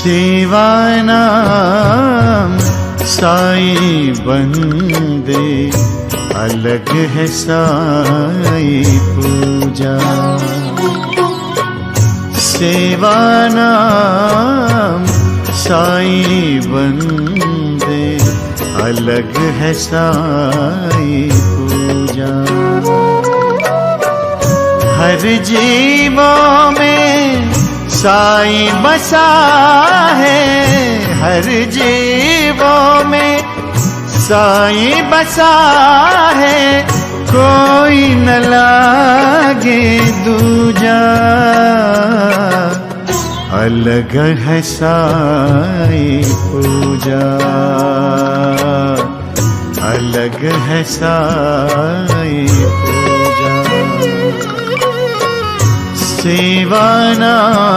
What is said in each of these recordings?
सेवानाम साईं बंदे, अलग है साईं पूजा। सेवानाम साईं बंदे, अलग है साईं पूजा। हर जीवों में साईं बसा है, हर जीवों में साईं बसा है, कोई न लागे दूजा। अलग है साईं पूजा, अलग है साईं पूजा। सेवानाम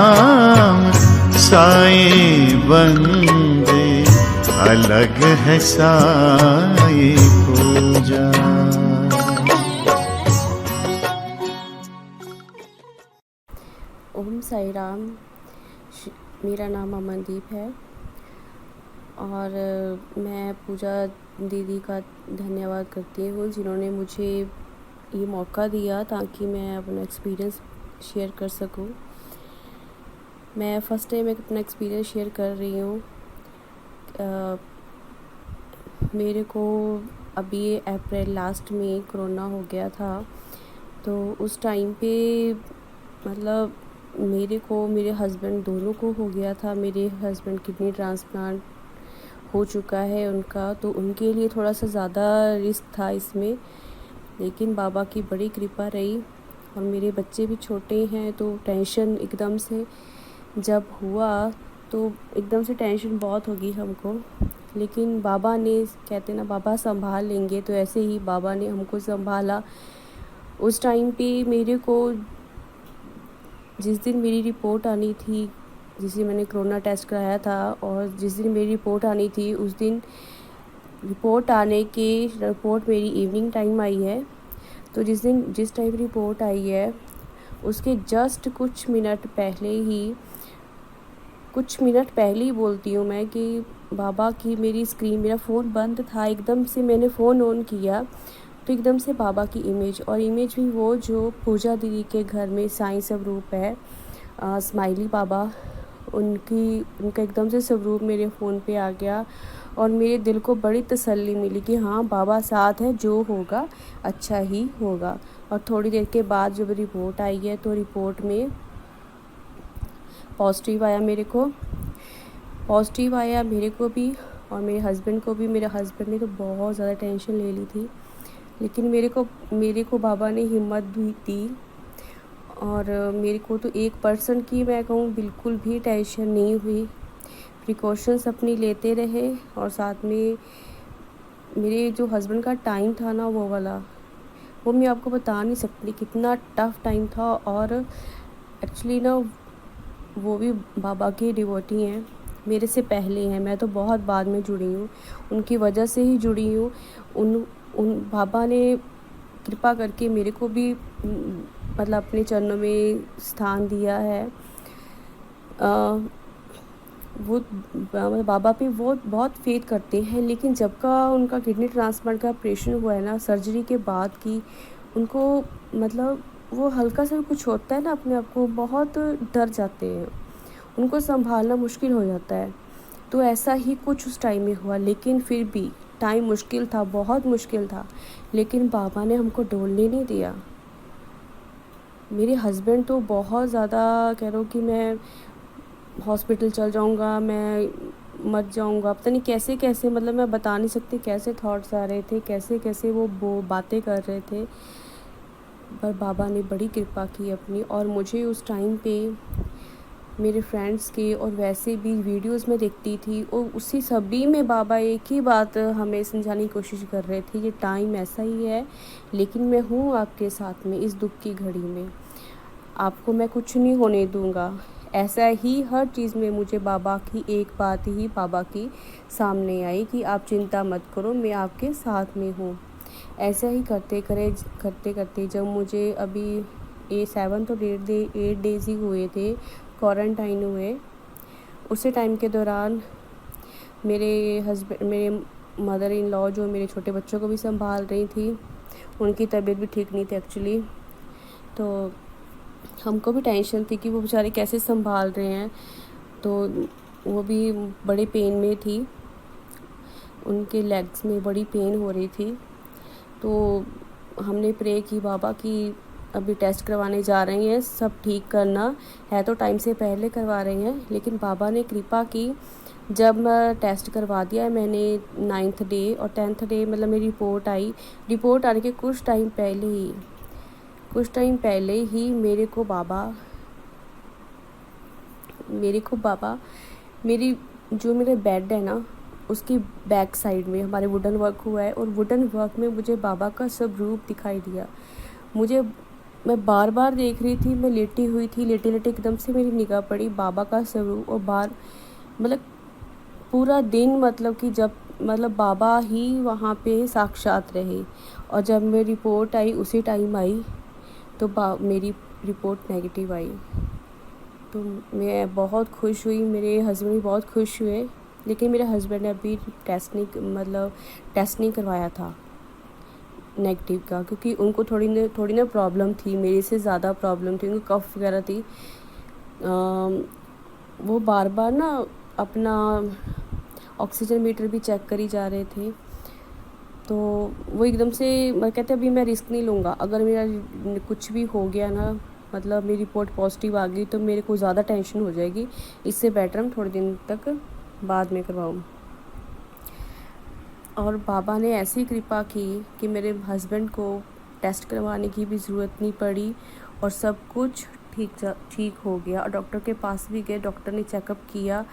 साईं बंदे, अलग है साईं पूजा। ओम साई राम। मेरा नाम अमनदीप है और मैं पूजा दीदी का धन्यवाद करती हूँ जिन्होंने मुझे ये मौका दिया ताकि मैं अपना एक्सपीरियंस शेयर कर सकूं। मैं फ़र्स्ट टाइम अपना एक्सपीरियंस शेयर कर रही हूँ। मेरे को अभी अप्रैल लास्ट में कोरोना हो गया था, तो उस टाइम पे मतलब मेरे को, मेरे हस्बैंड दोनों को हो गया था। मेरे हस्बैंड किडनी ट्रांसप्लांट हो चुका है उनका, तो उनके लिए थोड़ा सा ज़्यादा रिस्क था इसमें, लेकिन बाबा की बड़ी कृपा रही। और मेरे बच्चे भी छोटे हैं, तो टेंशन एकदम से जब हुआ तो एकदम से टेंशन बहुत होगी हमको, लेकिन बाबा ने, कहते ना बाबा संभाल लेंगे, तो ऐसे ही बाबा ने हमको संभाला। उस टाइम पे मेरे को, जिस दिन मेरी रिपोर्ट आनी थी, जिस दिन मैंने कोरोना टेस्ट कराया था और जिस दिन मेरी रिपोर्ट आनी थी, उस दिन रिपोर्ट मेरी इवनिंग टाइम आई है। तो जिस टाइम रिपोर्ट आई है उसके जस्ट कुछ मिनट पहले ही बोलती हूँ मैं कि बाबा की मेरी स्क्रीन, मेरा फ़ोन बंद था, एकदम से मैंने फ़ोन ऑन किया तो एकदम से बाबा की इमेज भी वो जो पूजा दीदी के घर में साईं स्वरूप है, स्माइली बाबा, उनका एकदम से स्वरूप मेरे फ़ोन पे आ गया और मेरे दिल को बड़ी तसल्ली मिली कि हाँ बाबा साथ है, जो होगा अच्छा ही होगा। और थोड़ी देर के बाद जब रिपोर्ट आई है तो रिपोर्ट में पॉजिटिव आया मेरे को भी और मेरे हस्बैंड को भी। मेरे हस्बैंड ने तो बहुत ज़्यादा टेंशन ले ली थी, लेकिन मेरे को बाबा ने हिम्मत भी दी और मेरे को तो 1% की मैं कहूँ बिल्कुल भी टेंशन नहीं हुई। प्रिकॉशंस अपनी लेते रहे और साथ में मेरे जो हस्बैंड का टाइम था ना, वो मैं आपको बता नहीं सकती कितना टफ़ टाइम था। और एक्चुअली ना वो भी बाबा के डिवोटी हैं, मेरे से पहले हैं, मैं तो बहुत बाद में जुड़ी हूँ, उनकी वजह से ही जुड़ी हूँ। उन बाबा ने कृपा करके मेरे को भी मतलब अपने चरणों में स्थान दिया है। वो बाबा पे वो बहुत फेथ करते हैं, लेकिन जब का उनका किडनी ट्रांसप्लांट का ऑपरेशन हुआ है ना, सर्जरी के बाद की, उनको मतलब वो हल्का सा कुछ होता है ना, अपने आप को बहुत डर जाते हैं, उनको संभालना मुश्किल हो जाता है। तो ऐसा ही कुछ उस टाइम में हुआ, लेकिन फिर भी टाइम मुश्किल था, बहुत मुश्किल था, लेकिन बाबा ने हमको डोलने नहीं दिया। मेरे हस्बैंड तो बहुत ज़्यादा कह रहे हो कि मैं हॉस्पिटल चल जाऊंगा, मैं मर जाऊंगा, पता नहीं कैसे कैसे, मतलब मैं बता नहीं सकती कैसे थॉट्स आ रहे थे, कैसे कैसे वो बातें कर रहे थे। पर बाबा ने बड़ी कृपा की अपनी, और मुझे उस टाइम पे मेरे फ्रेंड्स के और वैसे भी वीडियोस में देखती थी, और उसी सभी में बाबा एक ही बात हमें समझाने की कोशिश कर रहे थे, ये टाइम ऐसा ही है, लेकिन मैं हूँ आपके साथ में इस दुख की घड़ी में, आपको मैं कुछ नहीं होने दूँगा। ऐसा ही हर चीज़ में मुझे बाबा की एक बात ही बाबा की सामने आई कि आप चिंता मत करो, मैं आपके साथ में हूँ। ऐसा ही करते करते जब मुझे अभी 7 तो 8 डेज़ ही हुए थे क्वारंटाइन हुए, उसी टाइम के दौरान मेरे मदर इन लॉ जो मेरे छोटे बच्चों को भी संभाल रही थी, उनकी तबीयत भी ठीक नहीं थी एक्चुअली। तो हमको भी टेंशन थी कि वो बेचारे कैसे संभाल रहे हैं। तो वो भी बड़े पेन में थी, उनके लेग्स में बड़ी पेन हो रही थी। तो हमने प्रे की बाबा कि अभी टेस्ट करवाने जा रही हैं, सब ठीक करना है। तो टाइम से पहले करवा रही हैं, लेकिन बाबा ने कृपा की। जब मैं टेस्ट करवा दिया मैंने 9th डे और 10th डे मतलब मेरी रिपोर्ट आने के कुछ टाइम पहले ही मेरे को बाबा मेरी जो मेरे बेड है ना, उसकी बैक साइड में हमारे वुडन वर्क हुआ है, और वुडन वर्क में मुझे बाबा का सब रूप दिखाई दिया। मैं बार बार देख रही थी, मैं लेटी हुई थी, लेटे एकदम से मेरी निगाह पड़ी बाबा का स्वरूप। और मतलब पूरा दिन मतलब कि जब मतलब बाबा ही वहाँ पे साक्षात रहे। और जब मेरी रिपोर्ट आई उसी टाइम आई, तो मेरी रिपोर्ट नेगेटिव आई। तो मैं बहुत खुश हुई, मेरे हस्बैंड भी बहुत खुश हुए। लेकिन मेरे हस्बैंड ने अभी टेस्ट नहीं करवाया था नेगेटिव का, क्योंकि उनको थोड़ी ना प्रॉब्लम थी, मेरे से ज़्यादा प्रॉब्लम थी, उनको कफ वगैरह थी। वो बार बार ना अपना ऑक्सीजन मीटर भी चेक करी जा रहे थे। तो वो एकदम से कहते अभी मैं रिस्क नहीं लूँगा, अगर मेरा कुछ भी हो गया ना, मतलब मेरी रिपोर्ट पॉजिटिव आ गई तो मेरे को ज़्यादा टेंशन हो जाएगी, इससे बेटर हम थोड़े दिन तक बाद में करवाऊँ। और बाबा ने ऐसी कृपा की कि मेरे हस्बैंड को टेस्ट करवाने की भी ज़रूरत नहीं पड़ी, और सब कुछ ठीक हो गया। और डॉक्टर के पास भी गए, डॉक्टर ने चेकअप किया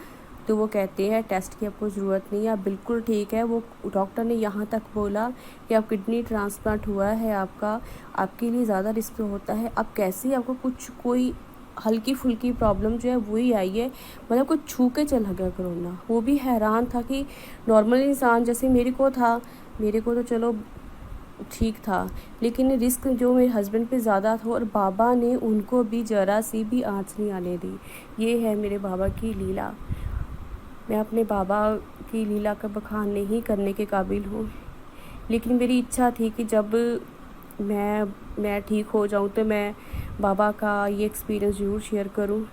तो वो कहते हैं टेस्ट की आपको ज़रूरत नहीं है, आप बिल्कुल ठीक है। वो डॉक्टर ने यहाँ तक बोला कि आप किडनी ट्रांसप्लांट हुआ है आपके लिए ज़्यादा रिस्क होता है, आप कैसे आपको कोई हल्की फुल्की प्रॉब्लम जो है वही आई है, मतलब कुछ छू के चला गया कोरोना। वो भी हैरान था कि नॉर्मल इंसान जैसे मेरे को तो चलो ठीक था, लेकिन रिस्क जो मेरे हस्बैंड पे ज़्यादा था, और बाबा ने उनको भी ज़रा सी भी आँच नहीं आने दी। ये है मेरे बाबा की लीला। मैं अपने बाबा की लीला का बखान नहीं करने के काबिल हूँ, लेकिन मेरी इच्छा थी कि जब मैं ठीक हो जाऊँ तो मैं बाबा का ये एक्सपीरियंस ज़रूर शेयर करूँ।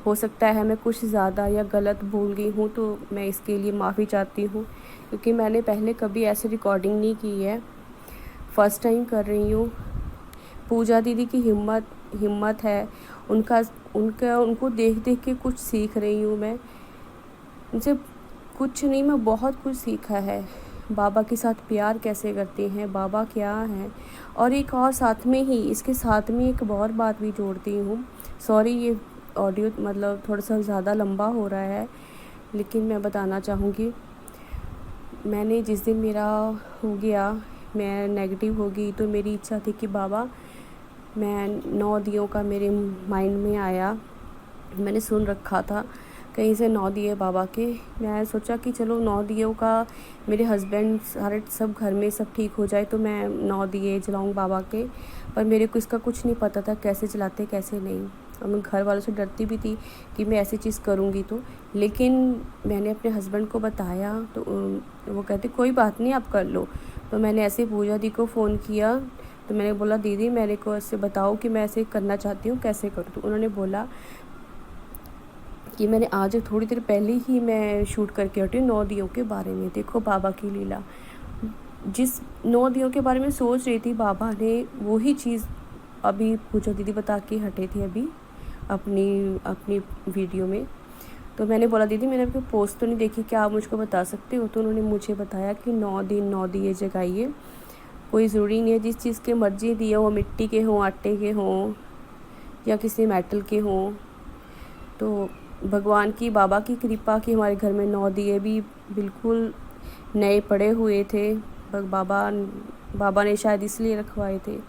हो सकता है मैं कुछ ज़्यादा या गलत भूल गई हूँ, तो मैं इसके लिए माफ़ी चाहती हूँ, क्योंकि मैंने पहले कभी ऐसे रिकॉर्डिंग नहीं की है, फ़र्स्ट टाइम कर रही हूँ। पूजा दीदी की हिम्मत है, उनको देख के कुछ सीख रही हूँ मैं। उनसे कुछ नहीं, मैं बहुत कुछ सीखा है। बाबा के साथ प्यार कैसे करते हैं, बाबा क्या हैं। और एक और इसके साथ में एक और बात भी जोड़ती हूँ। सॉरी, ये ऑडियो मतलब थोड़ा सा ज़्यादा लंबा हो रहा है, लेकिन मैं बताना चाहूँगी। मैंने जिस दिन मेरा हो गया, मैं नेगेटिव हो गई, तो मेरी इच्छा थी कि बाबा, मैं 9 दियों का मेरे माइंड में आया, मैंने सुन रखा था कहीं से 9 दिए बाबा के। मैं सोचा कि चलो 9 दियों का मेरे हस्बैंड सब घर में सब ठीक हो जाए तो मैं 9 दिए जलाऊँ बाबा के। पर मेरे को इसका कुछ नहीं पता था, कैसे जलाते कैसे नहीं। और मैं घर वालों से डरती भी थी कि मैं ऐसी चीज़ करूँगी तो। लेकिन मैंने अपने हस्बैंड को बताया तो वो कहते कोई बात नहीं, आप कर लो। तो मैंने ऐसे पूजा दी को फ़ोन किया, तो मैंने बोला दीदी मेरे को ऐसे बताओ कि मैं ऐसे करना चाहती हूँ, कैसे करूँ। तो उन्होंने बोला कि मैंने आज थोड़ी देर पहले ही मैं शूट करके हटी 9 दियों के बारे में। देखो बाबा की लीला, जिस 9 दियों के बारे में सोच रही थी, बाबा ने वही चीज़ अभी पूजा दीदी बता के हटे थे अभी अपनी वीडियो में। तो मैंने बोला दीदी मैंने आपकी पोस्ट तो नहीं देखी, क्या आप मुझको बता सकते हो। तो उन्होंने मुझे बताया कि 9 दिन 9 दिए जगाइए, कोई ज़रूरी नहीं है जिस चीज़ के मर्जी दिए हो, मिट्टी के हों, आटे के हों या किसी मेटल के हों। तो भगवान की बाबा की कृपा की हमारे घर में 9 दिए भी बिल्कुल नए पड़े हुए थे। बाबा ने शायद इसलिए रखवाए थे।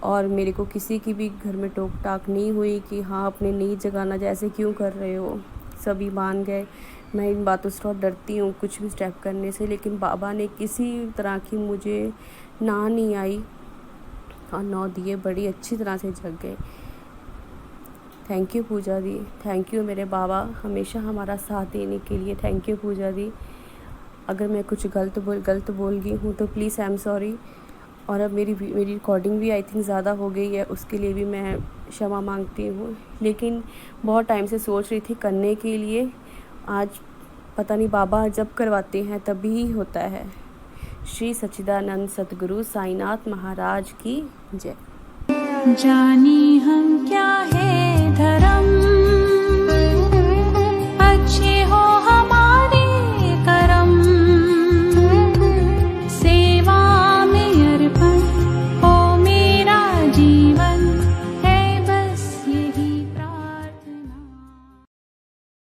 और मेरे को किसी की भी घर में टोक टाक नहीं हुई कि हाँ अपने नहीं जगाना, जैसे क्यों कर रहे हो। सभी मान गए। मैं इन बातों से बहुत डरती हूँ कुछ भी स्टेप करने से, लेकिन बाबा ने किसी तरह की मुझे ना नहीं आई और 9 दिए बड़ी अच्छी तरह से जग गए। Thank you Pooja di, thank you मेरे बाबा हमेशा हमारा साथ देने के लिए। Thank you Pooja di. अगर मैं कुछ गलत बोल गई हूँ तो प्लीज़ आई एम सॉरी। और अब मेरी रिकॉर्डिंग भी आई थिंक ज़्यादा हो गई है, उसके लिए भी मैं क्षमा मांगती हूँ। लेकिन बहुत टाइम से सोच रही थी करने के लिए, आज पता नहीं बाबा जब करवाते हैं तभी होता है। श्री सच्चिदानंद सद्गुरु साईनाथ महाराज की जय। जानी हम क्या है धर्म।